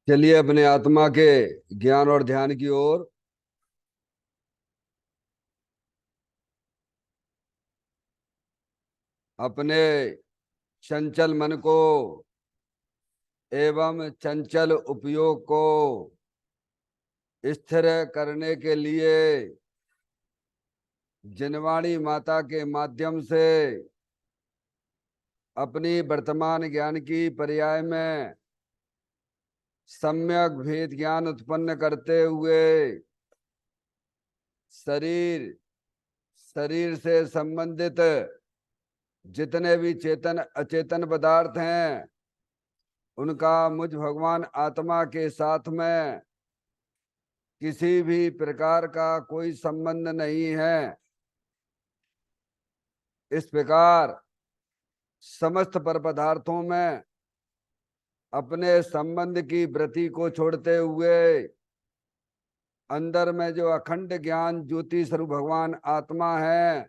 चलिए अपने आत्मा के ज्ञान और ध्यान की ओर। अपने चंचल मन को एवं चंचल उपयोग को स्थिर करने के लिए जिनवाणी माता के माध्यम से अपनी वर्तमान ज्ञान की पर्याय में सम्यक भेद ज्ञान उत्पन्न करते हुए शरीर शरीर से संबंधित जितने भी चेतन अचेतन पदार्थ हैं उनका मुझ भगवान आत्मा के साथ में किसी भी प्रकार का कोई संबंध नहीं है। इस प्रकार समस्त पर पदार्थों में अपने संबंध की वृत्ति को छोड़ते हुए अंदर में जो अखंड ज्ञान ज्योति स्वरूप भगवान आत्मा है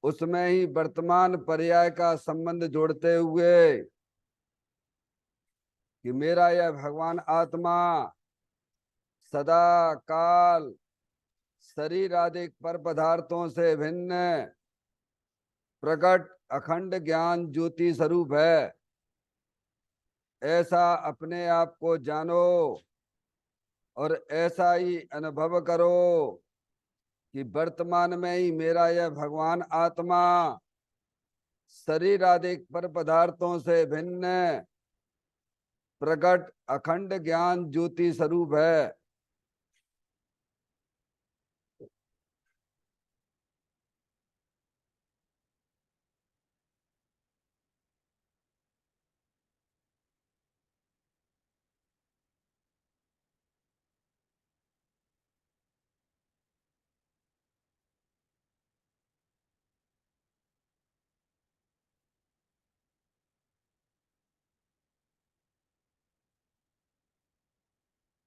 उसमें ही वर्तमान पर्याय का संबंध जोड़ते हुए कि मेरा यह भगवान आत्मा सदा काल शरीर आदि पर पदार्थों से भिन्न प्रकट अखंड ज्ञान ज्योति स्वरूप है। ऐसा अपने आप को जानो और ऐसा ही अनुभव करो कि वर्तमान में ही मेरा यह भगवान आत्मा शरीर आदि पर पदार्थों से भिन्न प्रकट अखंड ज्ञान ज्योति स्वरूप है।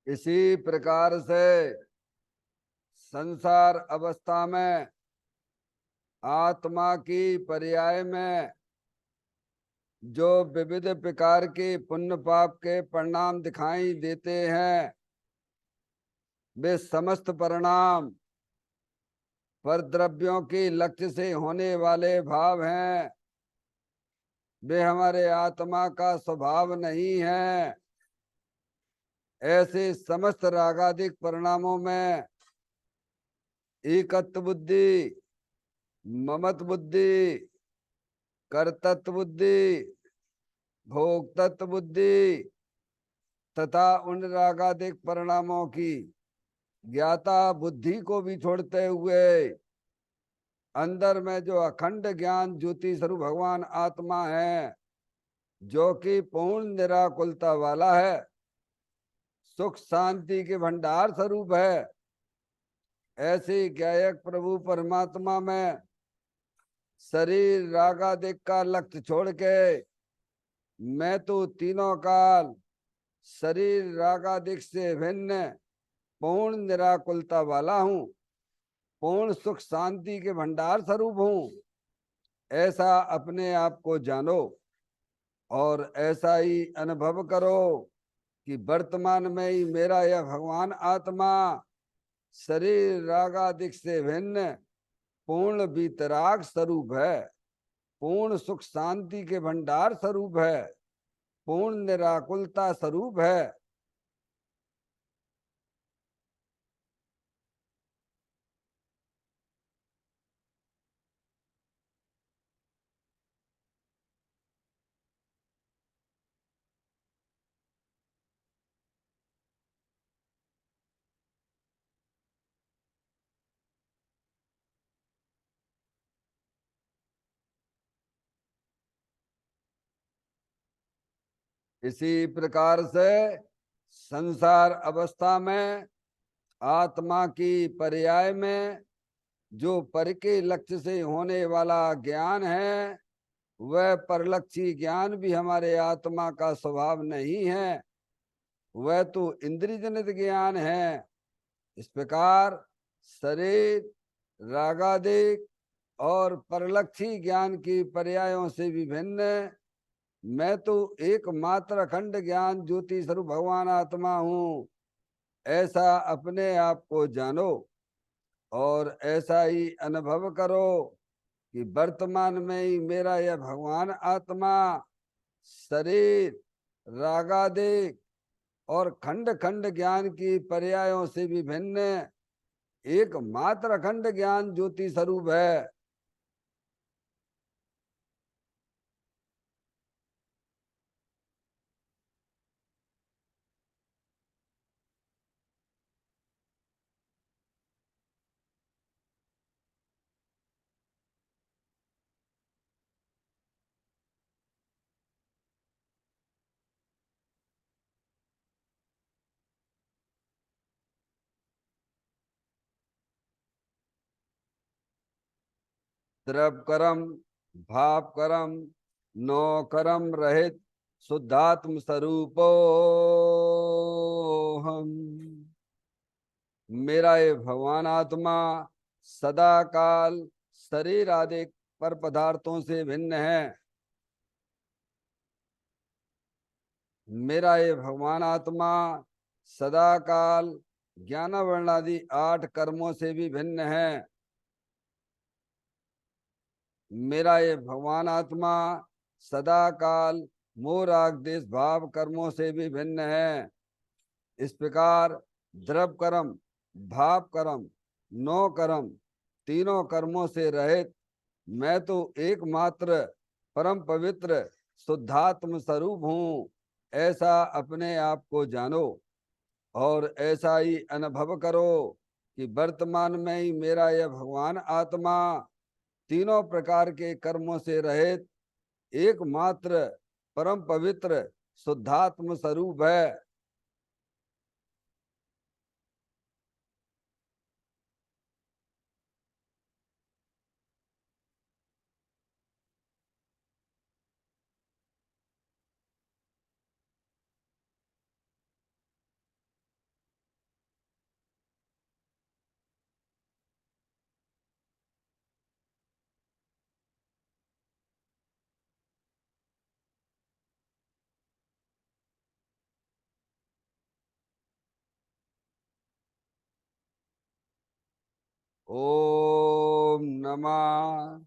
इसी प्रकार से संसार अवस्था में आत्मा की पर्याय में जो विविध प्रकार के पुण्य पाप के परिणाम दिखाई देते हैं वे समस्त परिणाम पर द्रव्यों के लक्ष्य से होने वाले भाव हैं। वे हमारे आत्मा का स्वभाव नहीं है। ऐसे समस्त रागादिक परिणामों में एकत्व बुद्धि, ममत बुद्धि, कर्तृत्व बुद्धि, भोक्तत्व बुद्धि तथा उन रागादिक परिणामों की ज्ञाता बुद्धि को भी छोड़ते हुए अंदर में जो अखंड ज्ञान ज्योति स्वरूप भगवान आत्मा है जो कि पूर्ण निराकुलता वाला है, सुख शांति के भंडार स्वरूप है, ऐसे गायक प्रभु परमात्मा में शरीर रागादिक का लक्ष्य छोड़ के मैं तो तीनों काल शरीर रागादिक से भिन्न पूर्ण निराकुलता वाला हूँ, पूर्ण सुख शांति के भंडार स्वरूप हूँ। ऐसा अपने आप को जानो और ऐसा ही अनुभव करो कि वर्तमान में ही मेरा यह भगवान आत्मा शरीर रागादिक से भिन्न पूर्ण वितराग स्वरूप है, पूर्ण सुख शांति के भंडार स्वरूप है, पूर्ण निराकुलता स्वरूप है। इसी प्रकार से संसार अवस्था में आत्मा की पर्याय में जो पर के लक्ष्य से होने वाला ज्ञान है वह परलक्षी ज्ञान भी हमारे आत्मा का स्वभाव नहीं है, वह तो इंद्रिय जनित ज्ञान है। इस प्रकार शरीर रागादिक और परलक्षी ज्ञान की पर्यायों से विभिन्न मैं तो एकमात्र अखंड ज्ञान ज्योति स्वरूप भगवान आत्मा हूँ, ऐसा अपने आप को जानो और ऐसा ही अनुभव करो कि वर्तमान में ही मेरा यह भगवान आत्मा शरीर रागादिक और खंड खंड ज्ञान की पर्यायों से भी भिन्न एकमात्र अखंड ज्ञान ज्योति स्वरूप है। द्रव करम भाव करम नौ करम रहित शुद्धात्म स्वरूपो हम। मेरा ये भगवान आत्मा सदा काल शरीर आदि पर पदार्थों से भिन्न है। मेरा ये भगवान आत्मा सदा काल ज्ञान वर्णादि 8 कर्मों से भी भिन्न है। मेरा ये भगवान आत्मा सदा काल मोह राग देश भाव कर्मों से भी भिन्न है। इस प्रकार द्रव कर्म भाव कर्म नौ कर्म तीनों कर्मों से रहित मैं तो एकमात्र परम पवित्र शुद्धात्म स्वरूप हूँ, ऐसा अपने आप को जानो और ऐसा ही अनुभव करो कि वर्तमान में ही मेरा यह भगवान आत्मा तीनों प्रकार के कर्मों से रहित एकमात्र परम पवित्र शुद्धात्म स्वरूप है। ओम नमः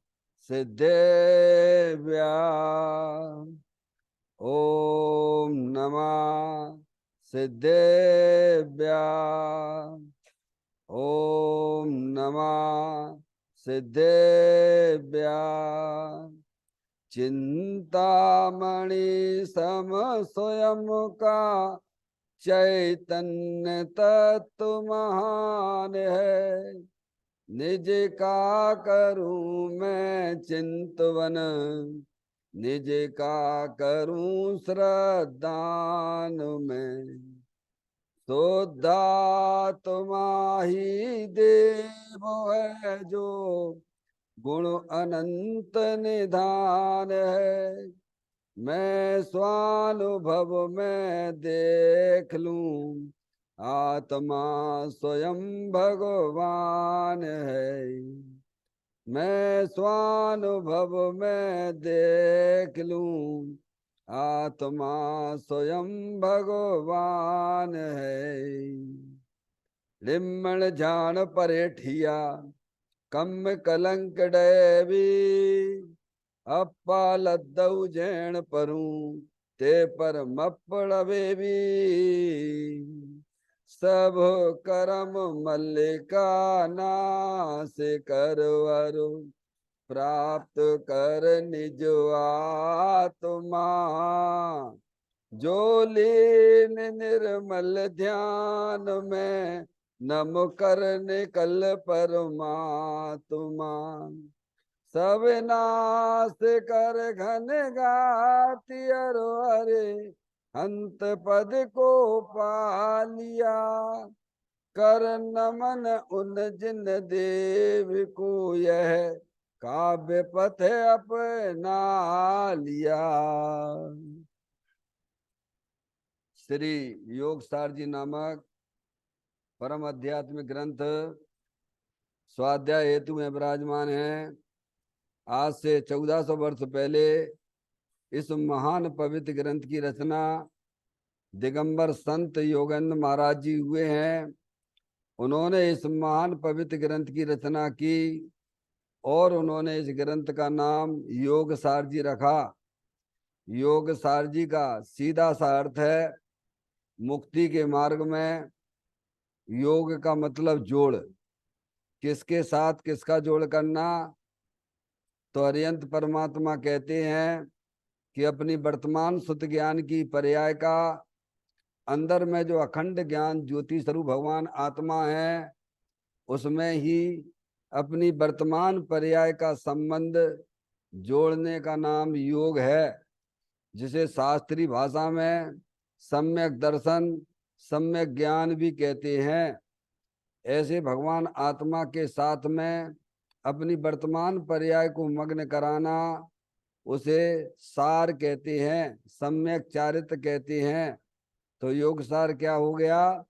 सिद्धेभ्य। ओम नमः सिद्धेभ्य। ओम नमः सिद्धेभ्य। चिंतामणि सम स्वयं का चैतन्य तत्व महान है। निज का करूं मैं चिंतवन, निज का करूं श्रद्धान में। शुद्धात्मा ही देव है जो गुण अनंत निधान है। मैं स्वानुभव में देख लूं आत्मा स्वयं भगवान है। मैं स्वानुभव में देख लूं आत्मा स्वयं भगवान है। लिम्मण जान परेठिया कम कलंक डैवी, अप्पा लद्दऊ जैन परूं ते पर मप्पड़वे भी। सब करम मल्लिका नाश करवरु, प्राप्त कर निज आत्मा। जो लीन निर्मल ध्यान में नम कर निकल परमात्मा। सब नाश कर घन गाति अरे अंत पद को पा लिया। कर नमन उन जिन देव को यह काव्य पथ अपना लिया। श्री योग सार जी नामक परम आध्यात्मिक ग्रंथ स्वाध्याय हेतु में विराजमान है। आज से 1400 वर्ष पहले इस महान पवित्र ग्रंथ की रचना दिगंबर संत योगेंद्र महाराज जी हुए हैं। उन्होंने इस महान पवित्र ग्रंथ की रचना की और उन्होंने इस ग्रंथ का नाम योग सार जी रखा। योग सार जी का सीधा सा अर्थ है मुक्ति के मार्ग में योग का मतलब जोड़, किसके साथ किसका जोड़ करना। तो अरिहंत परमात्मा कहते हैं कि अपनी वर्तमान सुत ज्ञान की पर्याय का अंदर में जो अखंड ज्ञान ज्योति स्वरूप भगवान आत्मा है उसमें ही अपनी वर्तमान पर्याय का संबंध जोड़ने का नाम योग है, जिसे शास्त्रीय भाषा में सम्यक दर्शन सम्यक ज्ञान भी कहते हैं। ऐसे भगवान आत्मा के साथ में अपनी वर्तमान पर्याय को मग्न कराना उसे सार कहते हैं, सम्यक चारित्र कहते हैं। तो योग सार क्या हो गया?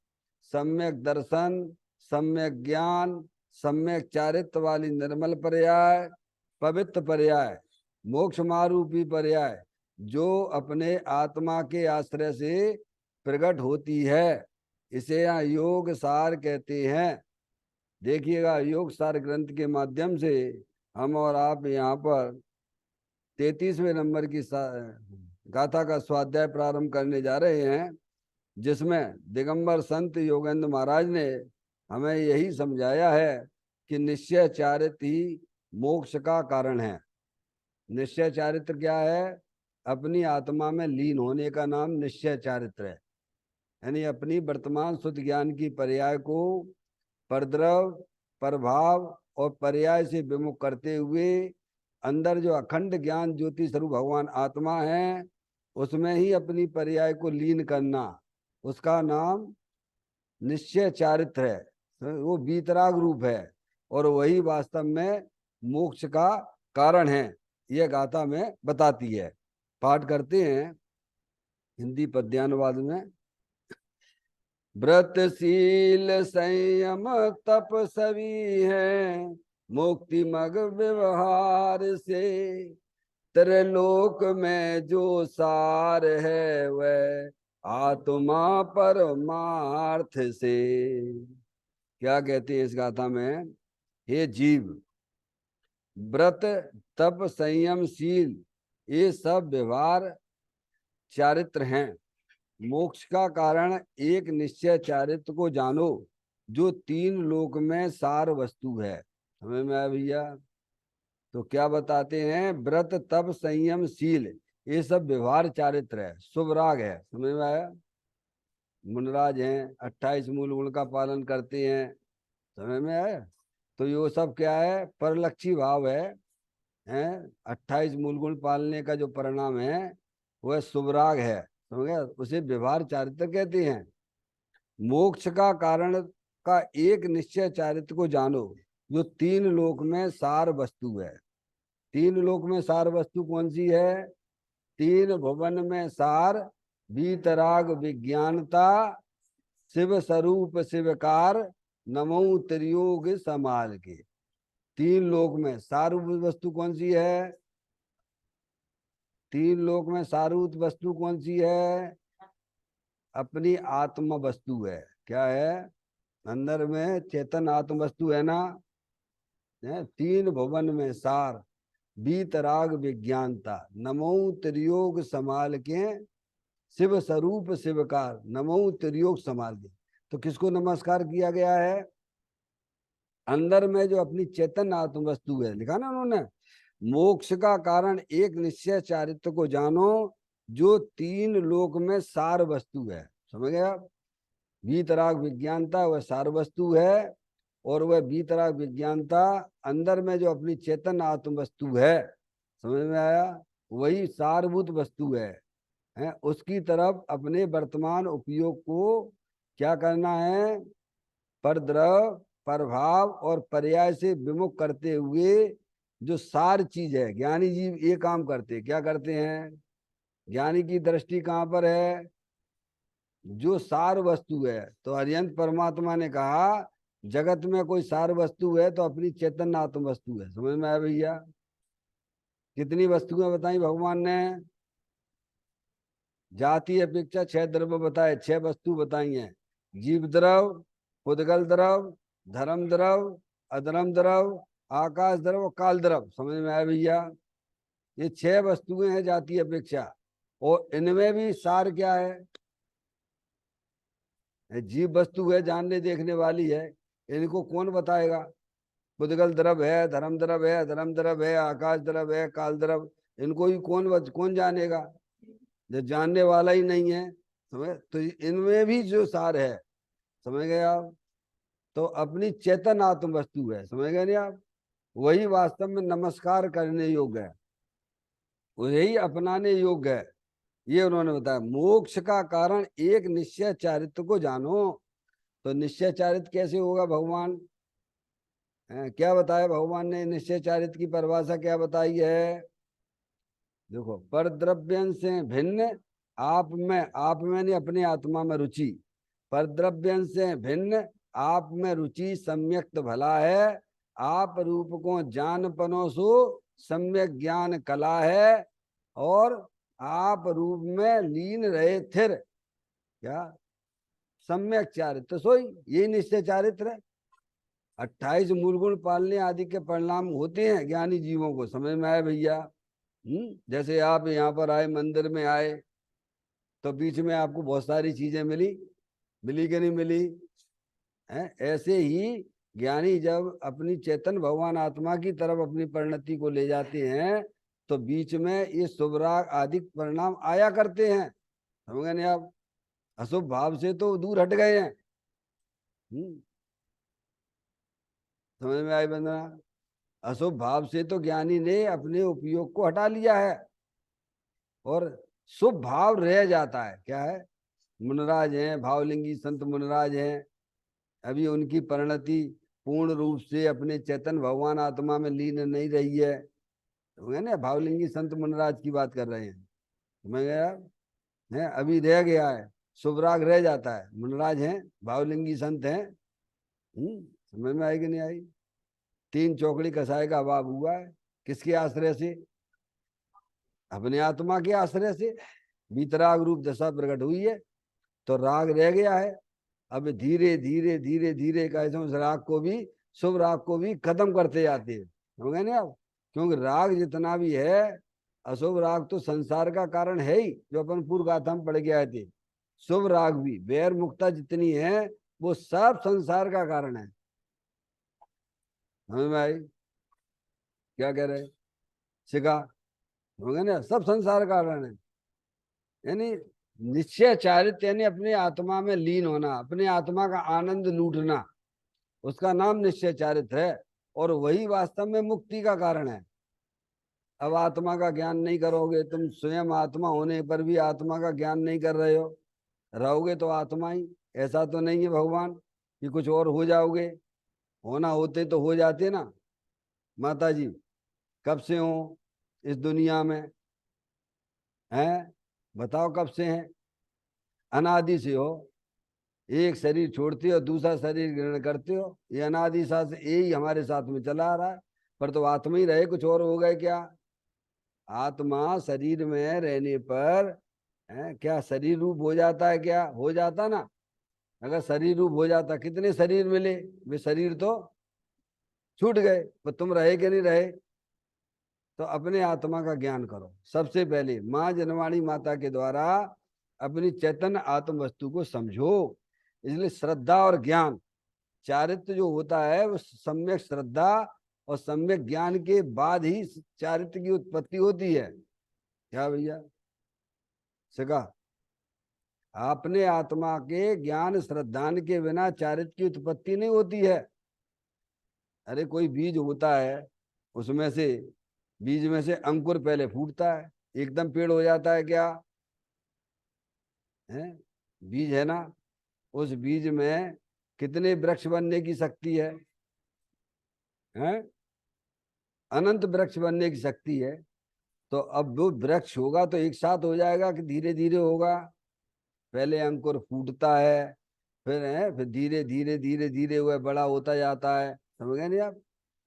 सम्यक दर्शन, सम्यक ज्ञान, सम्यक चारित्र वाली निर्मल पर्याय, पवित्र पर्याय, मोक्ष मारूपी पर्याय जो अपने आत्मा के आश्रय से प्रकट होती है, इसे यहाँ योग सार कहते हैं। देखिएगा, योग सार ग्रंथ के माध्यम से हम और आप यहाँ पर 33वें नंबर की गाथा का स्वाध्याय प्रारंभ करने जा रहे हैं, जिसमें दिगंबर संत योगेंद्र महाराज ने हमें यही समझाया है कि निश्चय चारित्र ही मोक्ष का कारण है। निश्चय चारित्र क्या है? अपनी आत्मा में लीन होने का नाम निश्चय चारित्र है। यानी अपनी वर्तमान शुद्ध ज्ञान की पर्याय को परद्रव, प्रभाव और पर्याय से विमुख करते हुए अंदर जो अखंड ज्ञान ज्योति स्वरूप भगवान आत्मा है उसमें ही अपनी पर्याय को लीन करना, उसका नाम निश्चय चारित्र है। वो वीतराग रूप है और वही वास्तव में मोक्ष का कारण है, यह गाथा में बताती है। पाठ करते हैं हिंदी पद्यानुवाद में। व्रतशील संयम तप सभी है, मुक्ति मग व्यवहार से, त्रिलोक में जो सार है वह आत्मा परमार्थ से। क्या कहते हैं इस गाथा में? हे जीव, व्रत तप संयम शील ये सब व्यवहार चारित्र हैं। मोक्ष का कारण एक निश्चय चारित्र को जानो जो तीन लोक में सार वस्तु है। समझ में आया भैया? तो क्या बताते हैं? व्रत तप संयम शील ये सब व्यवहार चारित्र है, शुभ राग है। समझ में आया? मुनराज हैं, 28 मूल गुण का पालन करते हैं। समझ में आया? तो ये सब क्या है? परलक्षी भाव है, हैं? 28 मूल गुण पालने का जो परिणाम है वह शुभराग है। समझ गया? उसे व्यवहार चारित्र कहते हैं। मोक्ष का कारण का एक निश्चय चारित्र को जानो जो तीन लोक में सार वस्तु है। तीन लोक में सार वस्तु कौन सी है? तीन भुवन में सार वीतराग विज्ञानता, शिव स्वरूप शिवकार, नमो त्रियोग समाल के। तीन लोक में सारूप वस्तु कौन सी है? तीन लोक में सारूप वस्तु कौन सी है? अपनी आत्म वस्तु है। क्या है? अंदर में चेतन आत्म वस्तु है ना। तीन भुवन में सार वीतराग विज्ञानता, नमो त्रियोग समाल के, शिव स्वरूप शिवकार, नमो त्रियोग समाल के। तो किसको नमस्कार किया गया है? अंदर में जो अपनी चेतन आत्म वस्तु है, लिखा ना उन्होंने, मोक्ष का कारण एक निश्चय चारित्र को जानो जो तीन लोक में सार वस्तु है। समझ गए आप? वीतराग विज्ञानता वह सार वस्तु है और वह वीतराग विज्ञानता अंदर में जो अपनी चेतन आत्म वस्तु है, समझ में आया, वही सारभूत वस्तु है। उसकी तरफ अपने वर्तमान उपयोग को क्या करना है? परद्रव, प्रभाव और पर्याय से विमुख करते हुए जो सार चीज है, ज्ञानी जीव ये काम करते। क्या करते हैं? ज्ञानी की दृष्टि कहाँ पर है? जो सार वस्तु है। तो अरिहंत परमात्मा ने कहा जगत में कोई सार वस्तु है तो अपनी चेतन आत्म वस्तु है। समझ में आया भैया? कितनी वस्तुएं बताई भगवान ने? जाति अपेक्षा 6 द्रव्य बताए, 6 वस्तु बताई हैं। जीव द्रव, पुद्गल द्रव, धर्म द्रव, अधर्म द्रव, आकाश द्रव, काल द्रव। समझ में आया भैया? ये 6 वस्तुएं हैं जाति अपेक्षा। और इनमें भी सार क्या है? जीव वस्तु है, जानने देखने वाली है, इनको कौन बताएगा? पुद्गल द्रव है, धर्म द्रव है, अधर्म द्रव है, आकाश द्रव है, काल द्रव। इनको ही कौन जानेगा? जो जानने वाला ही नहीं है। समझ? तो इनमें भी जो सार है, समझ गए आप? तो अपनी चेतन आत्म वस्तु है, समझ गए नहीं आप? वही वास्तव में नमस्कार करने योग्य है, वही अपनाने योग्य है। ये उन्होंने बताया। मोक्ष का कारण एक निश्चय चारित्र को जानो। तो निश्चय चारित्र कैसे होगा भगवान? क्या बताया भगवान ने? निश्चय चारित्र की परिभाषा क्या बताई है? देखो, पर द्रव्यं से भिन्न आप में नहीं, अपनी आत्मा में रुचि। पर द्रव्यं से भिन्न आप में रुचि सम्यक्त भला है। आप रूप को जान पनो सो सम्यक ज्ञान कला है। और आप रूप में लीन रहे थिर, क्या? सम्यक चारित्र सोई, यही निश्चय चारित्र है। 28 मूल गुण पालने आदि के परिणाम होते हैं ज्ञानी जीवों को। समझ में आए भैया? जैसे आप यहाँ पर आए, मंदिर में आए, तो बीच में आपको बहुत सारी चीजें मिली, मिली कि नहीं मिली? है ऐसे ही ज्ञानी जब अपनी चेतन भगवान आत्मा की तरफ अपनी परिणति को ले जाते हैं, तो बीच में ये शुभ राग आदि परिणाम आया करते हैं। समझ गए नहीं आप? अशुभ भाव से तो दूर हट गए हैं। समझ में आई बंदना? अशुभ भाव से तो ज्ञानी ने अपने उपयोग को हटा लिया है, और शुभ भाव रह जाता है। क्या है? मुनराज हैं, भावलिंगी संत मुनराज हैं, अभी उनकी परिणति पूर्ण रूप से अपने चेतन भगवान आत्मा में लीन नहीं रही है। तो ना भावलिंगी संत मुनराज की बात कर रहे हैं। समझ गया? है अभी रह गया है, शुभ राग रह जाता है। मुनराज हैं, भावलिंगी संत हैं। समझ में आई कि नहीं आई? 3 चौकड़ी कसाय का अभाव हुआ है। किसके आश्रय से? अपने आत्मा के आश्रय से बीतराग रूप दशा प्रकट हुई है, तो राग रह गया है। अब धीरे धीरे धीरे धीरे कैसे उस राग को भी, शुभ राग को भी खत्म करते जाते हैं। हो गए ना आप? क्योंकि राग जितना भी है, अशुभ राग तो संसार का कारण है ही, जो अपन पूर्व गाथा में पढ़ के आए थे। शुभ राग भी, वैर मुक्ता जितनी है, वो सब संसार का कारण है। समझ में आई? क्या कह रहे? शिखा? हो गए ना? सब संसार का कारण है। यानी निश्चय चारित्र, यानी अपने आत्मा में लीन होना, अपने आत्मा का आनंद लूटना, उसका नाम निश्चय चारित्र है। और वही वास्तव में मुक्ति का कारण है। अब आत्मा का ज्ञान नहीं करोगे, तुम स्वयं आत्मा होने पर भी आत्मा का ज्ञान नहीं कर रहे हो, रहोगे तो आत्मा ही। ऐसा तो नहीं है भगवान कि कुछ और हो जाओगे। होना होते तो हो जाते ना। माता जी कब से हो इस दुनिया में? हैं? बताओ कब से हैं? अनादि से हो। एक शरीर छोड़ते हो, दूसरा शरीर ग्रहण करते हो, ये अनादि साथ यही हमारे साथ में चला आ रहा है। पर तो आत्मा ही रहे, कुछ और हो गए क्या? आत्मा शरीर में रहने पर क्या शरीर रूप हो जाता है? क्या हो जाता ना? अगर शरीर रूप हो जाता, कितने शरीर मिले? वे शरीर तो छूट गए, पर तुम रहे कि नहीं रहे? तो अपने आत्मा का ज्ञान करो सबसे पहले, माँ जनवाणी माता के द्वारा अपनी चेतन आत्म वस्तु को समझो। इसलिए श्रद्धा और ज्ञान, चारित्र जो होता है वो सम्यक श्रद्धा और सम्यक ज्ञान के बाद ही चारित्र की उत्पत्ति होती है। क्या भैया? सका? अपने आत्मा के ज्ञान श्रद्धान के बिना चारित्र की उत्पत्ति नहीं होती है। अरे कोई बीज होता है, उसमें से, बीज में से अंकुर पहले फूटता है, एकदम पेड़ हो जाता है क्या? है बीज है ना? उस बीज में कितने वृक्ष बनने की शक्ति है? हैं? अनंत वृक्ष बनने की शक्ति है। तो अब वो वृक्ष होगा तो एक साथ हो जाएगा कि धीरे धीरे होगा? पहले अंकुर फूटता है, फिर है, फिर धीरे धीरे धीरे धीरे वह बड़ा होता जाता है। समझ गए नहीं आप?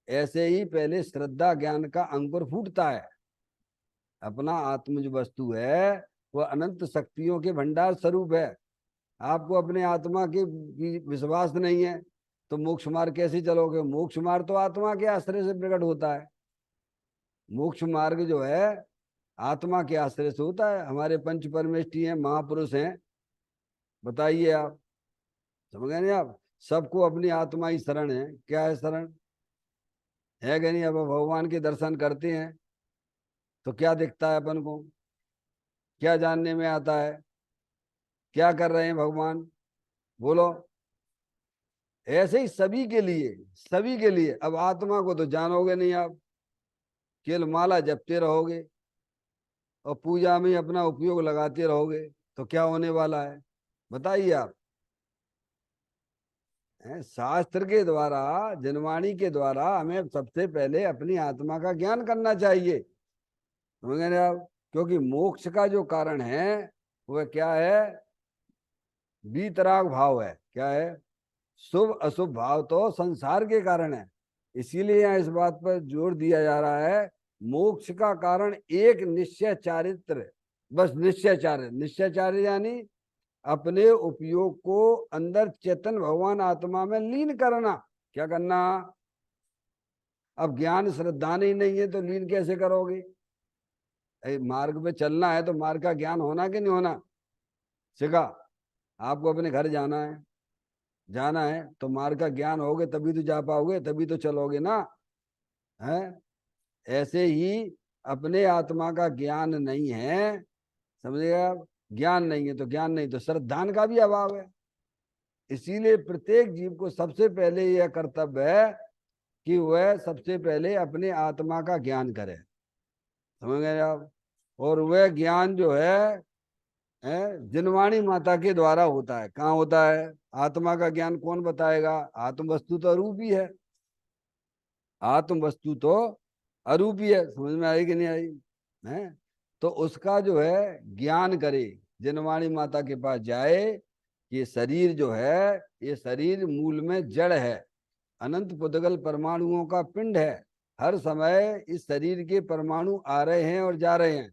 ऐसे ही पहले श्रद्धा ज्ञान का अंकुर फूटता है। अपना आत्म जो वस्तु है, वो अनंत शक्तियों के भंडार स्वरूप है। आपको अपने आत्मा की विश्वास नहीं है तो मोक्ष मार्ग कैसे चलोगे? मोक्ष मार्ग तो आत्मा के आश्रय से प्रकट होता है। मोक्ष मार्ग जो है आत्मा के आश्रय से होता है। हमारे पंच परमेष्ठी हैं, महापुरुष हैं, बताइए आप, समझ गए नहीं आप? सबको अपनी आत्मा ही शरण है। क्या है शरण? है कि नहीं? अब भगवान के दर्शन करते हैं तो क्या दिखता है अपन को? क्या जानने में आता है? क्या कर रहे हैं भगवान? बोलो। ऐसे ही सभी के लिए, सभी के लिए। अब आत्मा को तो जानोगे नहीं आप, केवल माला जपते रहोगे और पूजा में अपना उपयोग लगाते रहोगे तो क्या होने वाला है? बताइए आप। शास्त्र के द्वारा, जनवाणी के द्वारा हमें सबसे पहले अपनी आत्मा का ज्ञान करना चाहिए, समझ गए आप? क्योंकि मोक्ष का जो कारण है वह क्या है? वीतराग भाव है। क्या है? शुभ अशुभ भाव तो संसार के कारण है। इसीलिए यहाँ इस बात पर जोर दिया जा रहा है, मोक्ष का कारण एक निश्चय चारित्र, बस निश्चय चारित्र। निश्चय चारित्र यानी अपने उपयोग को अंदर चेतन भगवान आत्मा में लीन करना। क्या करना? अब ज्ञान श्रद्धा नहीं है तो लीन कैसे करोगे? मार्ग पे चलना है तो मार्ग का ज्ञान होना कि नहीं होना? सिखा। आपको अपने घर जाना है, जाना है तो मार्ग का ज्ञान होगे तभी तो जा पाओगे, तभी तो चलोगे ना। है ऐसे ही अपने आत्मा का ज्ञान नहीं है, समझिएगा आप? ज्ञान नहीं है तो ज्ञान नहीं, तो श्रद्धान का भी अभाव है। इसीलिए प्रत्येक जीव को सबसे पहले यह कर्तव्य है कि वह सबसे पहले अपने आत्मा का ज्ञान करे, समझ गए आप? और वह ज्ञान जो है जिनवाणी माता के द्वारा होता है। कहाँ होता है? आत्मा का ज्ञान कौन बताएगा? आत्म वस्तु तो अरूप ही है। आत्म वस्तु तो अरूप ही है। समझ में आई कि नहीं आई? है तो उसका जो है ज्ञान करे, जिनवाणी माता के पास जाए। ये शरीर जो है, ये शरीर मूल में जड़ है, अनंत पुद्गल परमाणुओं का पिंड है। हर समय इस शरीर के परमाणु आ रहे हैं और जा रहे हैं,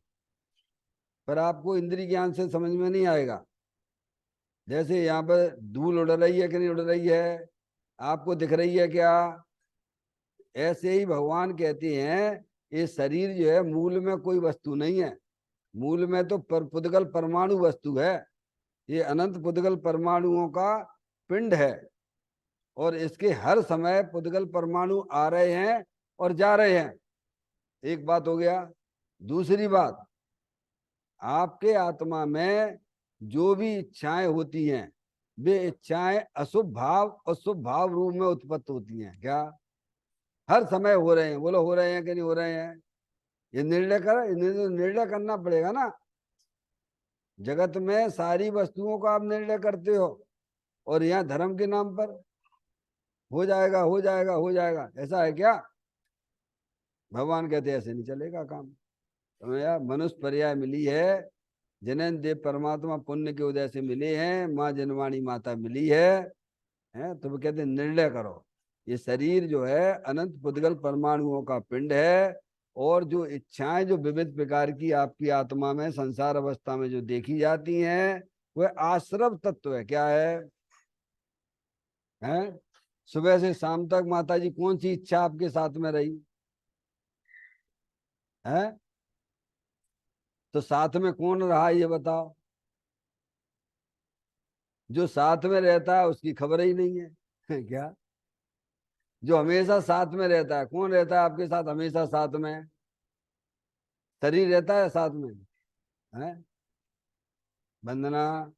पर आपको इंद्रिय ज्ञान से समझ में नहीं आएगा। जैसे यहाँ पर धूल उड़ रही है कि नहीं उड़ रही है? आपको दिख रही है क्या? ऐसे ही भगवान कहते हैं ये शरीर जो है मूल में कोई वस्तु नहीं है। मूल में तो पुद्गल परमाणु वस्तु है। ये अनंत पुद्गल परमाणुओं का पिंड है और इसके हर समय पुद्गल परमाणु आ रहे हैं और जा रहे हैं। एक बात हो गया। दूसरी बात, आपके आत्मा में जो भी इच्छाएं होती हैं वे इच्छाएं अशुभ भाव और शुभ भाव रूप में उत्पत्त होती हैं। क्या? हर समय हो रहे हैं? बोलो, हो रहे हैं कि नहीं हो रहे हैं? ये निर्णय कर, निर्णय करना पड़ेगा ना। जगत में सारी वस्तुओं का आप निर्णय करते हो और यहाँ धर्म के नाम पर हो जाएगा हो जाएगा हो जाएगा, ऐसा है क्या? भगवान कहते ऐसे नहीं चलेगा काम। तो यार मनुष्य पर्याय मिली है, जिन्हें देव परमात्मा पुण्य के उदय से मिले हैं, माँ जनवाणी माता मिली है तो वो कहते निर्णय करो। ये शरीर जो है अनंत पुद्गल परमाणुओं का पिंड है और जो इच्छाएं जो विविध प्रकार की आपकी आत्मा में संसार अवस्था में जो देखी जाती हैं वह आश्रव तत्व है। क्या है? सुबह से शाम तक माता जी कौन सी इच्छा आपके साथ में रही है? तो साथ में कौन रहा ये बताओ? जो साथ में रहता है उसकी खबर ही नहीं है। क्या? जो हमेशा साथ में रहता है, कौन रहता है आपके साथ हमेशा साथ में? शरीर रहता है साथ में है? वंदना,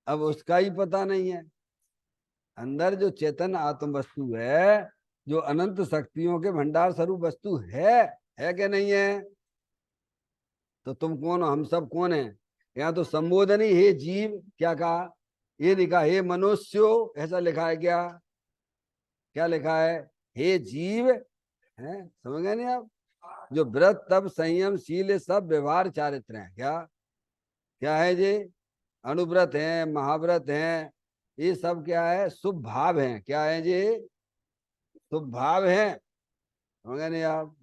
अब उसका ही पता नहीं है। अंदर जो चेतन आत्म वस्तु है, जो अनंत शक्तियों के भंडार स्वरूप वस्तु है कि नहीं है? तो तुम कौन हो? हम सब कौन है? यहाँ तो संबोधन ही हे जीव क्या कहा? ये लिखा हे मनुष्यो, ऐसा लिखा है क्या? क्या लिखा है? हे जीव है। समझ गए नहीं आप? जो व्रत तप संयम शील सब व्यवहार चारित्र हैं। क्या? क्या है जी? अनुव्रत हैं, महाव्रत हैं, ये सब क्या है? शुभ भाव हैं। क्या है जी? शुभ भाव हैं। समझ नहीं आप?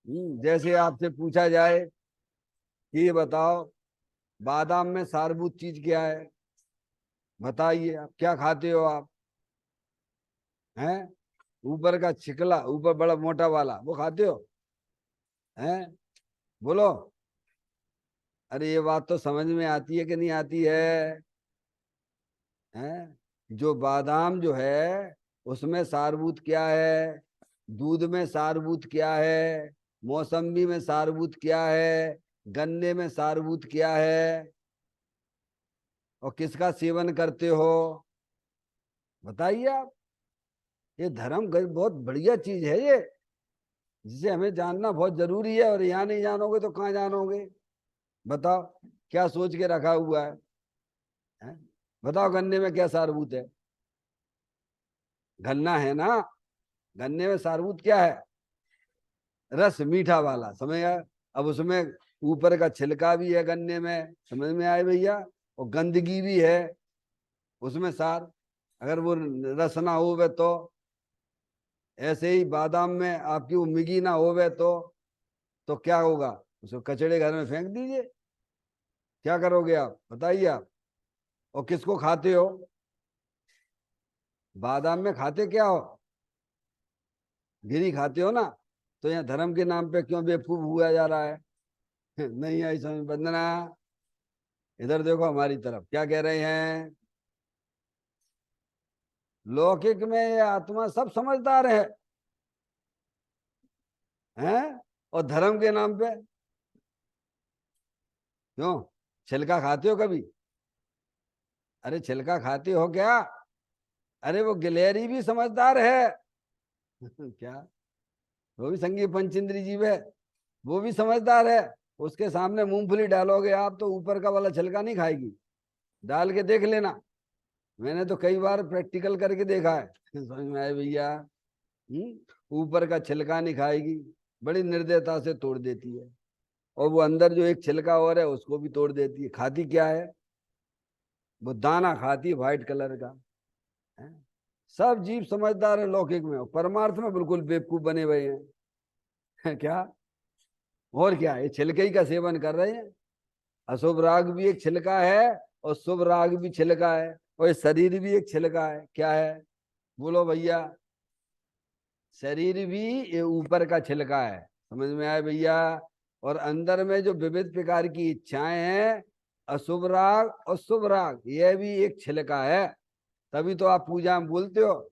जैसे आपसे पूछा जाए कि ये बताओ बादाम में सारभूत चीज क्या है? बताइए, आप क्या खाते हो आप? हैं? ऊपर का छिकला, ऊपर बड़ा मोटा वाला, वो खाते हो? हैं? बोलो। अरे ये बात तो समझ में आती है कि नहीं आती है? हैं? जो बादाम जो है उसमें सारभूत क्या है? दूध में सारभूत क्या है? मौसम्बी में सारभूत क्या है? गन्ने में सारभूत क्या है? और किसका सेवन करते हो? बताइए आप। ये धर्म बहुत बढ़िया चीज है ये, जिसे हमें जानना बहुत जरूरी है। और यहाँ नहीं जानोगे तो कहाँ जानोगे? बताओ, क्या सोच के रखा हुआ है? बताओ, गन्ने में क्या सारभूत है? गन्ना है ना, गन्ने में सारभूत क्या है? रस, मीठा वाला, समझ गया? अब उसमें ऊपर का छिलका भी है गन्ने में, समझ में आए भैया? और गंदगी भी है उसमें सार, अगर वो रस ना होवे तो। ऐसे ही बादाम में आपकी उम्मीदी ना होवे तो क्या होगा? उसको कचड़े घर में फेंक दीजिए। क्या करोगे आप? बताइए आप। और किसको खाते हो? बादाम में खाते क्या हो? गिरी खाते हो ना। तो यहाँ धर्म के नाम पे क्यों बेवकूफ हुआ जा रहा है? नहीं आई समझ बंदना। इधर देखो हमारी तरफ क्या कह रहे हैं। लौकिक में ये आत्मा सब समझदार है, हैं? और धर्म के नाम पे क्यों? छिलका खाते हो कभी? अरे छिलका खाते हो क्या? अरे वो गिलहरी भी समझदार है। क्या? वो भी संगी पंचेंद्री जीव है, वो भी समझदार है। उसके सामने मूंगफली डालोगे आप तो ऊपर का वाला छिलका नहीं खाएगी। डाल के देख लेना, मैंने तो कई बार प्रैक्टिकल करके देखा है। समझ में आए भैया? ऊपर का छिलका नहीं खाएगी, बड़ी निर्दयता से तोड़ देती है। और वो अंदर जो एक छिलका और है उसको भी तोड़ देती है। खाती क्या है? वो दाना खाती है, व्हाइट कलर का है। सब जीव समझदार है लौकिक में, और परमार्थ में बिल्कुल बेवकूफ बने हुए हैं। क्या? और क्या, ये छिलके ही का सेवन कर रहे हैं। अशुभ राग भी एक छिलका है, और शुभ राग भी छिलका है, और ये शरीर भी एक छिलका है। क्या है? बोलो भैया। शरीर भी ये ऊपर का छिलका है, समझ में आया भैया? और अंदर में जो विविध प्रकार की इच्छाएं हैं, अशुभ राग और शुभ राग, यह भी एक छिलका है। तभी तो आप पूजा में बोलते हो,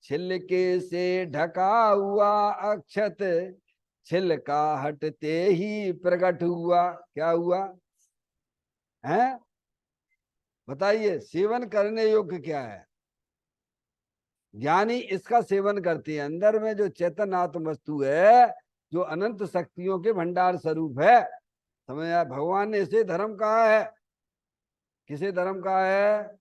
छिलके से ढका हुआ अक्षत, छिलका हटते ही प्रकट हुआ। क्या हुआ है? बताइए, सेवन करने योग्य क्या है? ज्ञानी इसका सेवन करते हैं। अंदर में जो चेतन आत्म वस्तु है, जो अनंत शक्तियों के भंडार स्वरूप है, समझ आया? भगवान ने इसे धर्म कहा है। किसे धर्म कहा है?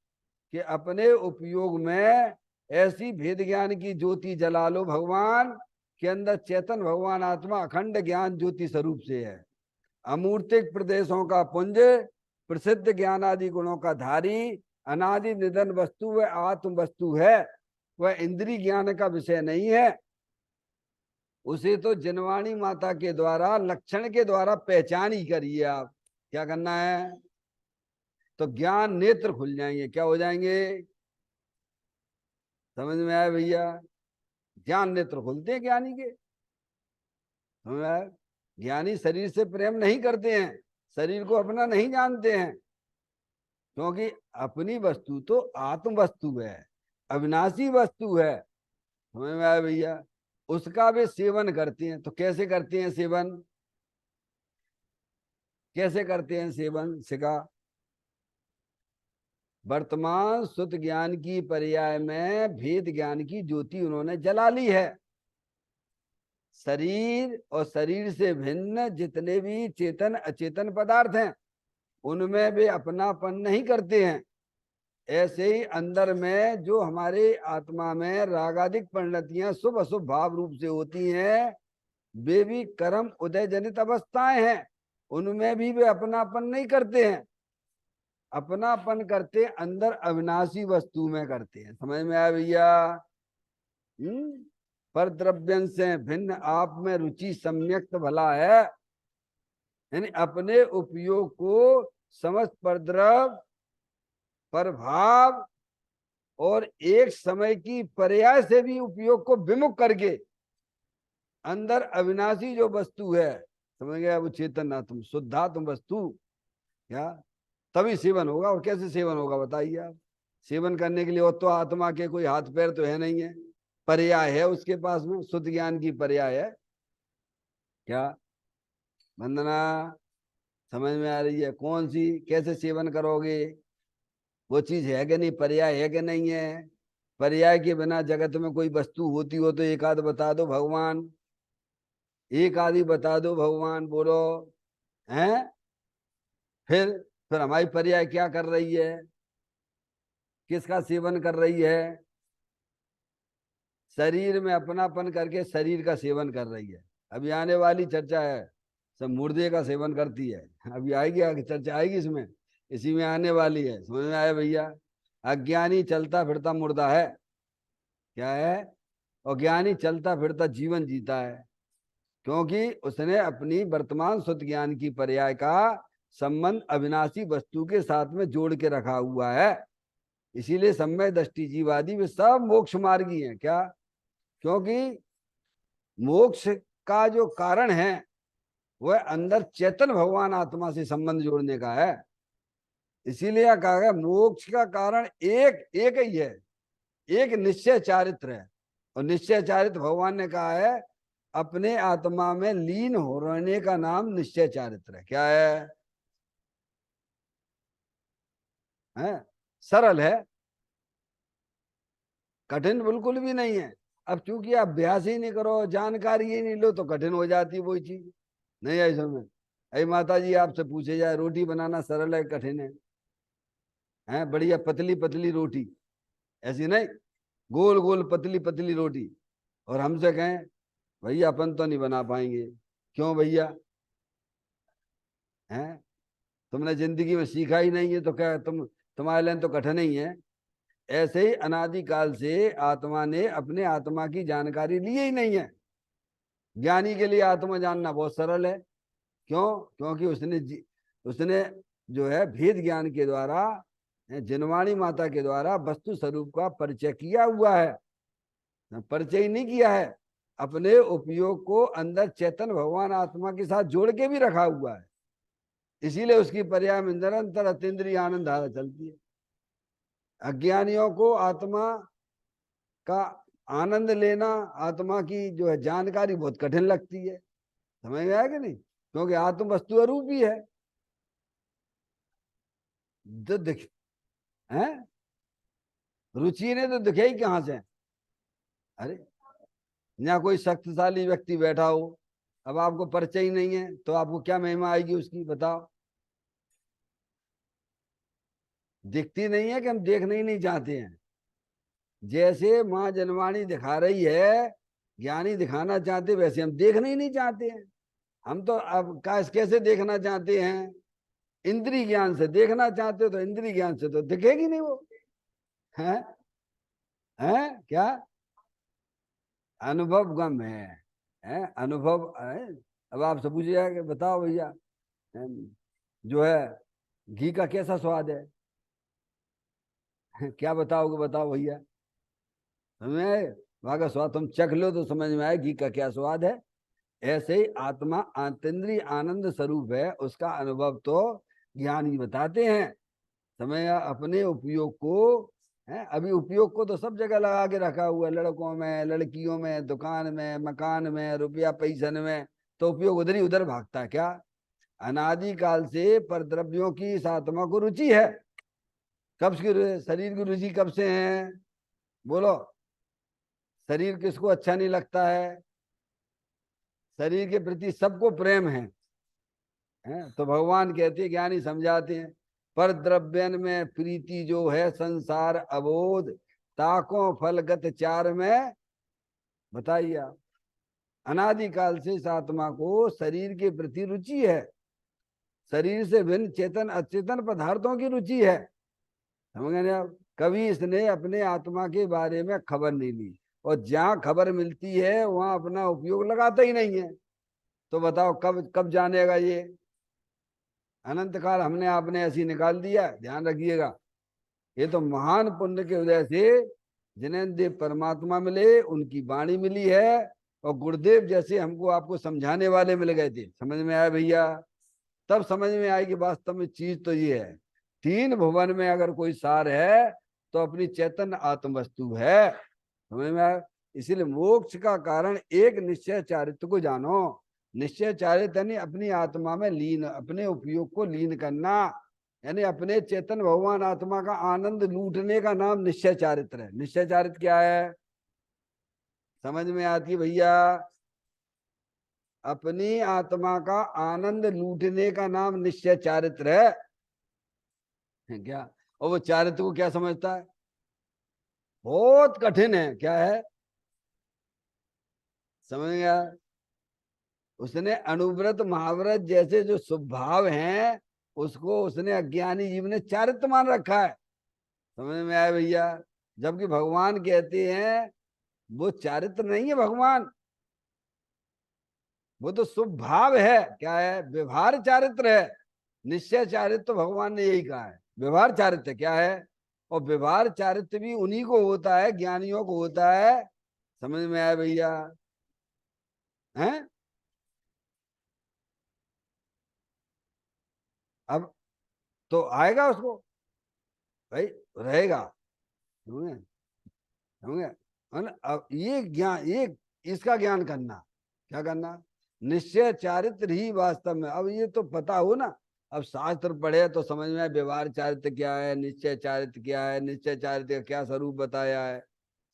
कि अपने उपयोग में ऐसी भेद ज्ञान की ज्योति जला लो भगवान के अंदर, चेतन भगवान आत्मा अखंड ज्ञान ज्योति स्वरूप से है। अमूर्तिक प्रदेशों का पुंज, प्रसिद्ध ज्ञान आदि गुणों का धारी, अनादि निधन वस्तु व आत्म वस्तु है। वह इंद्रिय ज्ञान का विषय नहीं है। उसे तो जनवाणी माता के द्वारा, लक्षण के द्वारा पहचान ही करिए आप। क्या करना है? तो ज्ञान नेत्र खुल जाएंगे। क्या हो जाएंगे? समझ में आया भैया? ज्ञान नेत्र खुलते हैं ज्ञानी के। समझ में आया? ज्ञानी शरीर से प्रेम नहीं करते हैं, शरीर को अपना नहीं जानते हैं, क्योंकि अपनी वस्तु तो आत्म वस्तु है, अविनाशी वस्तु है। समझ में आया भैया? उसका वे सेवन करते हैं। तो कैसे करते हैं सेवन? कैसे करते हैं सेवन? सिखा। वर्तमान सुत ज्ञान की पर्याय में भेद ज्ञान की ज्योति उन्होंने जला ली है। शरीर और शरीर से भिन्न जितने भी चेतन अचेतन पदार्थ हैं, उनमें वे अपनापन नहीं करते हैं। ऐसे ही अंदर में जो हमारे आत्मा में रागादिक परिणतियां शुभ अशुभ भाव रूप से होती हैं, वे भी कर्म उदय जनित अवस्थाएं हैं, उनमें भी वे अपनापन नहीं करते हैं। अपनापन करते अंदर अविनाशी वस्तु में करते हैं। समझ में आया भैया? पर द्रव्यं से भिन्न आप में रुचि सम्यक्त भला है, यानी अपने उपयोग को समस्त परद्रव, प्रभाव और एक समय की पर्याय से भी उपयोग को विमुख करके अंदर अविनाशी जो वस्तु है, समझ गया, वो चेतन आत्म शुद्धात्म वस्तु, क्या तभी सेवन होगा। और कैसे सेवन होगा बताइए आप। सेवन करने के लिए और तो आत्मा के कोई हाथ पैर तो है नहीं है, पर्याय है उसके पास में, शुद्ध ज्ञान की पर्याय है। क्या वंदना समझ में आ रही है? कौन सी, कैसे सेवन करोगे? वो चीज है कि नहीं, पर्याय है कि नहीं है? पर्याय के बिना जगत में कोई वस्तु होती हो तो एक आध बता दो भगवान, एक आधी बता दो भगवान, बोलो हैं। फिर हमारी पर्याय क्या कर रही है, किसका सेवन कर रही है? शरीर में अपनापन करके शरीर का सेवन कर रही है। अभी आने वाली चर्चा है, सब मुर्दे का सेवन करती है। अभी आएगी, आगे चर्चा आएगी इसमें, इसी में आने वाली है। समझ में आया भैया? अज्ञानी चलता फिरता मुर्दा है, क्या है? और ज्ञानी चलता फिरता जीवन जीता है, क्योंकि उसने अपनी वर्तमान शुद्ध ज्ञान की पर्याय का संबंध अविनाशी वस्तु के साथ में जोड़ के रखा हुआ है। इसीलिए सम्यक दृष्टि जीवादी वे सब मोक्ष मार्गी हैं। क्या? क्योंकि मोक्ष का जो कारण है वह अंदर चेतन भगवान आत्मा से संबंध जोड़ने का है। इसीलिए कहा गया मोक्ष का कारण एक एक ही है, एक निश्चय चारित्र है। और निश्चय चारित्र भगवान ने कहा है अपने आत्मा में लीन हो रहने का नाम निश्चय चारित्र है। क्या है? सरल है, कठिन बिल्कुल भी नहीं है। अब चूंकि आप अभ्यास ही नहीं करो, जानकारी ही नहीं लो, तो कठिन हो जाती है वही चीज। नहीं आई समझ? अरे माता जी आपसे पूछे जाए रोटी बनाना सरल है कठिन है? हैं बढ़िया पतली पतली रोटी, ऐसी नहीं, गोल गोल पतली पतली रोटी, और हमसे कहें भैया अपन तो नहीं बना पाएंगे। क्यों भैया? हैं तुमने जिंदगी में सीखा ही नहीं है तो क्या तुम्हारे लिए तो कठिन ही है। ऐसे ही अनादिकाल से आत्मा ने अपने आत्मा की जानकारी ली ही नहीं है। ज्ञानी के लिए आत्मा जानना बहुत सरल है। क्यों? क्योंकि उसने जो है भेद ज्ञान के द्वारा, जिनवाणी माता के द्वारा वस्तु स्वरूप का परिचय किया हुआ है। परिचय नहीं किया है, अपने उपयोग को अंदर चेतन भगवान आत्मा के साथ जोड़ के भी रखा हुआ है। इसीलिए उसकी पर्याय में निरंतर अतीन्द्रिय आनंद धारा चलती है। अज्ञानियों को आत्मा का आनंद लेना, आत्मा की जो है जानकारी बहुत कठिन लगती है। समझ में आया कि नहीं? क्योंकि आत्म वस्तु अरूप ही है। तो दिख है, रुचि ने तो दिखे ही कहां से? अरे यहाँ कोई शक्तिशाली व्यक्ति बैठा हो, अब आपको परिचय ही नहीं है तो आपको क्या महिमा आएगी उसकी, बताओ? दिखती नहीं है कि हम देखना ही नहीं चाहते हैं। जैसे माँ जनवाणी दिखा रही है, ज्ञानी दिखाना चाहते, वैसे हम देखना ही नहीं चाहते हैं। हम तो अब कैसे देखना चाहते हैं? इंद्रिय ज्ञान से देखना चाहते हो, तो इंद्रिय ज्ञान से तो दिखेगी नहीं वो। है? है क्या? अनुभव गम है अनुभव है। अब आपसे पूछिए कि बताओ भैया, जो है घी का कैसा स्वाद है? क्या बताओगे? बताओ भैया, हमें वहां का स्वाद तुम चख लो तो समझ में आए घी का क्या स्वाद है। ऐसे ही आत्मा आंतरिक आनंद स्वरूप है, उसका अनुभव तो ज्ञानी बताते हैं। समय अपने उपयोग को है, अभी उपयोग को तो सब जगह लगा के रखा हुआ है, लड़कों में, लड़कियों में, दुकान में, मकान में, रुपया पैसन में, तो उपयोग उधर ही उधर भागता है। क्या? अनादिकाल से पर द्रव्यों की इस आत्मा को रुचि है। कब की शरीर की रुचि कब से है? बोलो, शरीर किसको अच्छा नहीं लगता है? शरीर के प्रति सबको प्रेम है? तो भगवान कहते हैं, ज्ञानी समझाते हैं, पर द्रव्यन में प्रीति जो है संसार अबोध, ताकों फलगत चार में। बताइए आप, अनादिकाल से इस आत्मा को शरीर के प्रति रुचि है, शरीर से भिन्न चेतन अचेतन पदार्थों की रुचि है। समझ गए आप? कभी इसने अपने आत्मा के बारे में खबर नहीं ली, और जहां खबर मिलती है वहां अपना उपयोग लगाता ही नहीं है। तो बताओ कब कब जानेगा ये? अनंत काल हमने आपने ऐसी निकाल दिया, ध्यान रखिएगा। ये तो महान पुण्य के वजह से जिन्हें देव परमात्मा मिले, उनकी वाणी मिली है, और गुरुदेव जैसे हमको आपको समझाने वाले मिल गए थे। समझ में आया भैया? तब समझ में आएगी वास्तव में चीज तो ये है, तीन भुवन में अगर कोई सार है तो अपनी चैतन्य आत्म वस्तु है। समझ में आया? इसीलिए मोक्ष का कारण एक निश्चय चारित्र को जानो। निश्चय चारित्र यानी अपनी आत्मा में लीन, अपने उपयोग को लीन करना, यानी अपने चेतन भगवान आत्मा का आनंद लूटने का नाम निश्चय चारित्र है। निश्चय चारित्र क्या है? समझ में आती भैया? अपनी आत्मा का आनंद लूटने का नाम निश्चय चारित्र है क्या? और वो चारित्र को क्या समझता है? बहुत कठिन है। क्या है? समझ गया? उसने अनुव्रत महाव्रत जैसे जो स्वभाव हैं उसको उसने अज्ञानी जीव ने चारित्र मान रखा है। समझ में आया भैया? जबकि भगवान कहते हैं वो चारित्र नहीं है भगवान, वो तो स्वभाव है। क्या है? व्यवहार चारित्र है। निश्चय चारित्र तो भगवान ने यही कहा है। व्यवहार चारित्र क्या है? और व्यवहार चारित्र भी उन्हीं को होता है, ज्ञानियों को होता है। समझ में आया भैया? हैं? अब तो आएगा उसको भाई, रहेगा। समझे? समझे? अब ये ज्ञान, ये इसका ज्ञान करना, क्या करना? निश्चय चारित्र ही वास्तव में। अब ये तो पता हो ना, अब शास्त्र पढ़े तो समझ में आए व्यवहार चारित्र क्या है, निश्चय चारित्र क्या है, निश्चय चारित्र का क्या स्वरूप बताया है।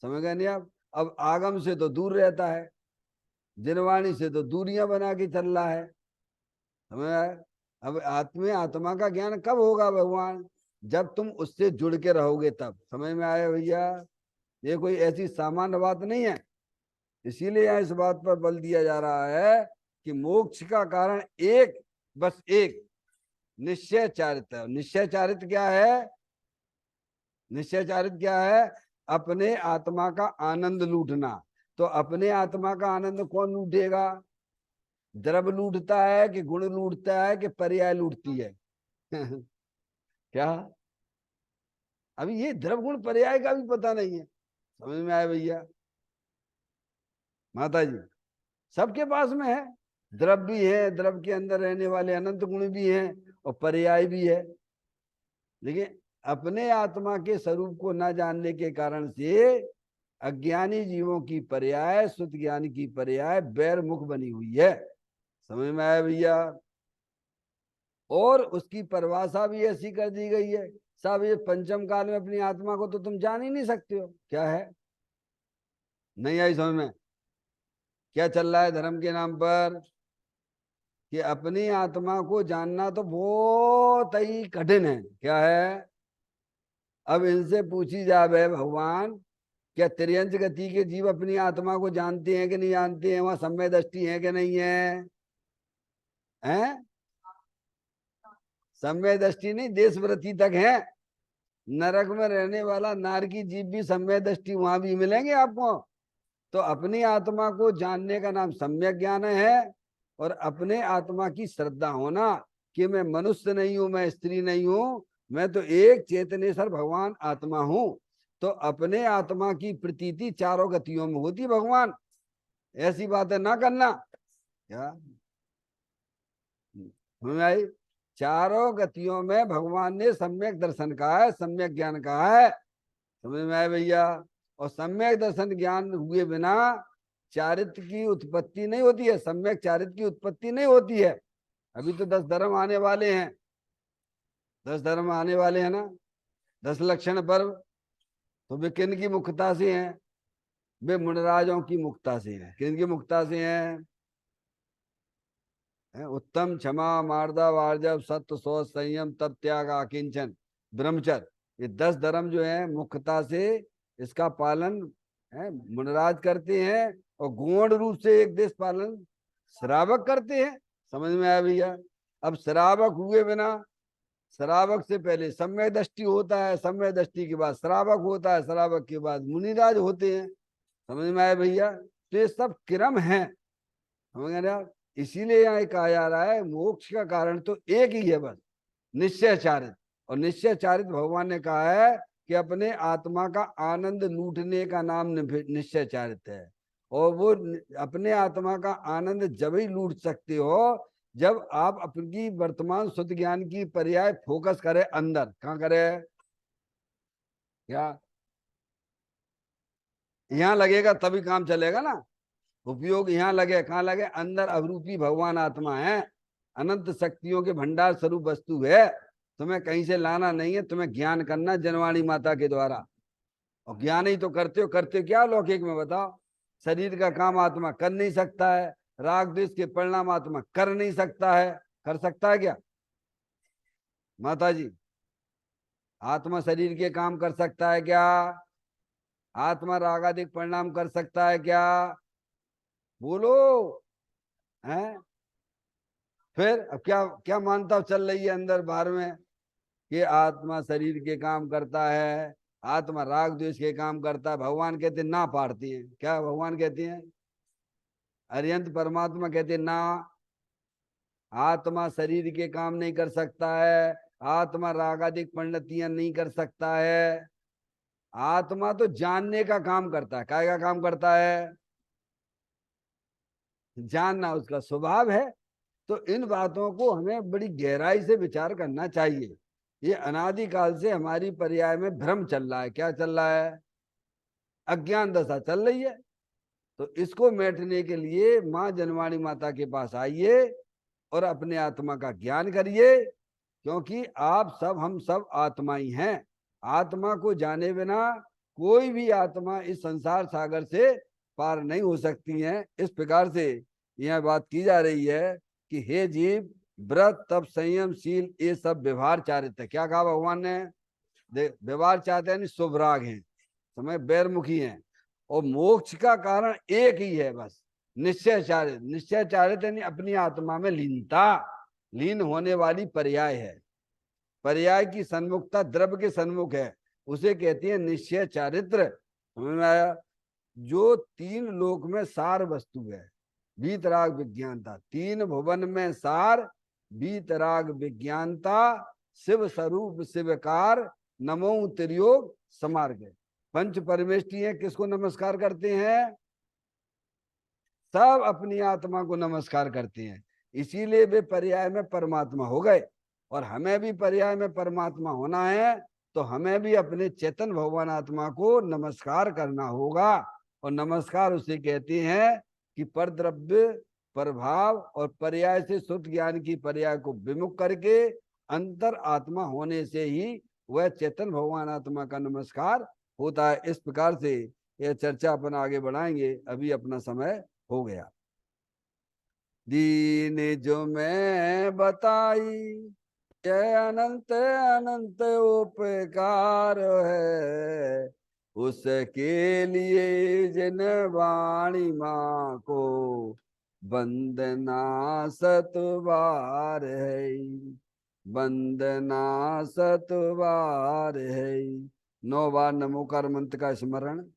समझ गए नहीं आप? अब आगम से तो दूर रहता है, जिनवाणी से तो दूरियां बना के चल रहा है। समझ आए? अब आत्मा का ज्ञान कब होगा भगवान? जब तुम उससे जुड़ के रहोगे तब। समझ में आया भैया? ये कोई ऐसी सामान्य बात नहीं है। इसीलिए यहाँ इस बात पर बल दिया जा रहा है कि मोक्ष का कारण एक, बस एक निश्चय चारित्र। निश्चय चारित्र क्या है? निश्चय चारित्र क्या है? अपने आत्मा का आनंद लूटना। तो अपने आत्मा का आनंद कौन लूटेगा? द्रव्य लूटता है कि गुण लूटता है कि पर्याय लूटती है? क्या? अभी ये द्रव्य गुण पर्याय का भी पता नहीं है। समझ में आया भैया? माता जी, सबके पास में है। द्रव्य भी है, द्रव्य के अंदर रहने वाले अनंत गुण भी हैं, और पर्याय भी है। लेकिन अपने आत्मा के स्वरूप को न जानने के कारण से अज्ञानी जीवों की पर्याय शुद्ध ज्ञान की पर्याय बैर मुख बनी हुई है। समझ में आया भैया? और उसकी परिभाषा भी ऐसी कर दी गई है, सब ये पंचम काल में अपनी आत्मा को तो तुम जान ही नहीं सकते हो। क्या है? नहीं आई समझ में? क्या चल रहा है धर्म के नाम पर कि अपनी आत्मा को जानना तो बहुत ही कठिन है। क्या है? अब इनसे पूछी जाए भगवान, क्या त्रियंच गति के जीव अपनी आत्मा को जानते हैं कि नहीं जानते हैं? वहां सम्यक दृष्टि है कि नहीं है? हैं? सम्यक दृष्टि नहीं, देशव्रति तक है। नरक में रहने वाला नार की जीव भी सम्यक दृष्टि वहां भी मिलेंगे आपको। तो अपनी आत्मा को जानने का नाम सम्यक ज्ञान है। और अपने आत्मा की श्रद्धा होना कि मैं मनुष्य नहीं हूं, मैं स्त्री नहीं हूं, मैं तो एक चेतनेश्वर भगवान आत्मा हूं। तो अपने आत्मा की प्रतीति चारों गतियों में होती भगवान। ऐसी बातें ना करना। क्या समझ आई? चारों गतियों में भगवान ने सम्यक दर्शन कहा है, सम्यक ज्ञान कहा है। समझ में आए भैया? और सम्यक दर्शन ज्ञान हुए बिना चारित्र की उत्पत्ति नहीं होती है, सम्यक चारित्र की उत्पत्ति नहीं होती है। अभी तो 10 धर्म आने वाले हैं, 10 धर्म आने वाले हैं ना, 10 लक्षण पर्व। तो वे किन की मुख्यता से हैं? वे मुनराजों की मुक्ता से हैं। किन की मुक्ता से हैं? उत्तम, क्षमा, मार्दा, वार्जव, सत्य, शौच, संयम, तप, त्याग, आकिंचन, ब्रह्मचर्य। ये 10 धर्म जो है मुख्यता से इसका पालन है मुनराज करते हैं, और गौण रूप से एक देश पालन श्रावक करते हैं। समझ में आया भैया? अब श्रावक हुए बिना, श्रावक से पहले सम्यक दृष्टि होता है, सम्यक दृष्टि के बाद श्रावक होता है, श्रावक के बाद मुनिराज होते हैं। समझ में आया भैया? तो ये सब क्रम है। समझ गए आप? इसीलिए यहाँ एक कहा जा रहा है मोक्ष का कारण तो एक ही है बस, निश्चयचारित। और निश्चयचारित भगवान ने कहा है कि अपने आत्मा का आनंद लूटने का नाम निश्चयचारित है। और वो अपने आत्मा का आनंद जब ही लूट सकते हो जब आप अपनी वर्तमान शुद्ध ज्ञान की पर्याय फोकस करें अंदर। कहाँ करें? क्या यहाँ लगेगा तभी काम चलेगा ना। उपयोग यहाँ लगे, कहाँ लगे? अंदर अवरूपी भगवान आत्मा है, अनंत शक्तियों के भंडार स्वरूप वस्तु है। तुम्हें कहीं से लाना नहीं है, तुम्हें ज्ञान करना जनवाणी माता के द्वारा। और ज्ञान ही तो करते हो क्या लौकिक में बताओ? शरीर का काम आत्मा कर नहीं सकता है, राग द्वेष के परिणाम आत्मा कर नहीं सकता है। कर सकता है क्या माता जी? आत्मा शरीर के काम कर सकता है क्या? आत्मा रागादिक परिणाम कर सकता है क्या? बोलो। हैं? फिर अब क्या क्या मानता चल रही है अंदर बाहर में कि आत्मा शरीर के काम करता है, आत्मा राग द्वेष के काम करता है। भगवान कहते ना पाड़ती है। क्या भगवान कहते हैं? अरियंत परमात्मा कहते ना, आत्मा शरीर के काम नहीं कर सकता है, आत्मा रागादिक परिणतियां नहीं कर सकता है। आत्मा तो जानने का काम करता है। काय का काम करता है? जानना उसका स्वभाव है। तो इन बातों को हमें बड़ी गहराई से विचार करना चाहिए। ये अनादिकाल से हमारी पर्याय में भ्रम चल रहा है। क्या चल रहा है? अज्ञान दशा चल रही है। तो इसको मिटने के लिए माँ जनवाणी माता के पास आइए और अपने आत्मा का ज्ञान करिए, क्योंकि आप सब हम सब आत्मा ही हैं। आत्मा को जाने बिना कोई भी आत्मा इस संसार सागर से पार नहीं हो सकती है। इस प्रकार से यह बात की जा रही है कि हे जीव, व्रत तप संयम शील ये सब व्यवहार चारित है। क्या कहा भगवान ने? व्यवहार चाहते हैं शुभ राग हैं, समय बैरमुखी हैं। और मोक्ष का कारण एक ही है बस, निश्चयचारित। निश्चयचारित यानी अपनी आत्मा में लीनता, लीन होने वाली पर्याय है। पर्याय की सन्मुखता द्रव्य के सन्मुख है, उसे कहती है निश्चय चारित्र। समझ में आया? जो तीन लोक में सार वस्तु है, वीतराग विज्ञानता। तीन भुवन में सार वीतराग विज्ञानता, शिव स्वरूप शिवकार, नमो त्रियोग समार्ग। पंच परमेष्टि है, किसको नमस्कार करते हैं? सब अपनी आत्मा को नमस्कार करते हैं। इसीलिए वे पर्याय में परमात्मा हो गए। और हमें भी पर्याय में परमात्मा होना है तो हमें भी अपने चेतन भगवान आत्मा को नमस्कार करना होगा। और नमस्कार उसे कहते हैं कि परद्रव्य प्रभाव और पर्याय से शुद्ध ज्ञान की पर्याय को विमुख करके अंतर आत्मा होने से ही वह चेतन भगवान आत्मा का नमस्कार होता है। इस प्रकार से यह चर्चा अपन आगे बढ़ाएंगे। अभी अपना समय हो गया। दीन जो मैं बताई यह अनंत अनंत उपकार है, उसके लिए जिन वाणी माँ को वंदना सतबार है, वंदना सतबार है। 9 बार नमोकार मंत्र का स्मरण।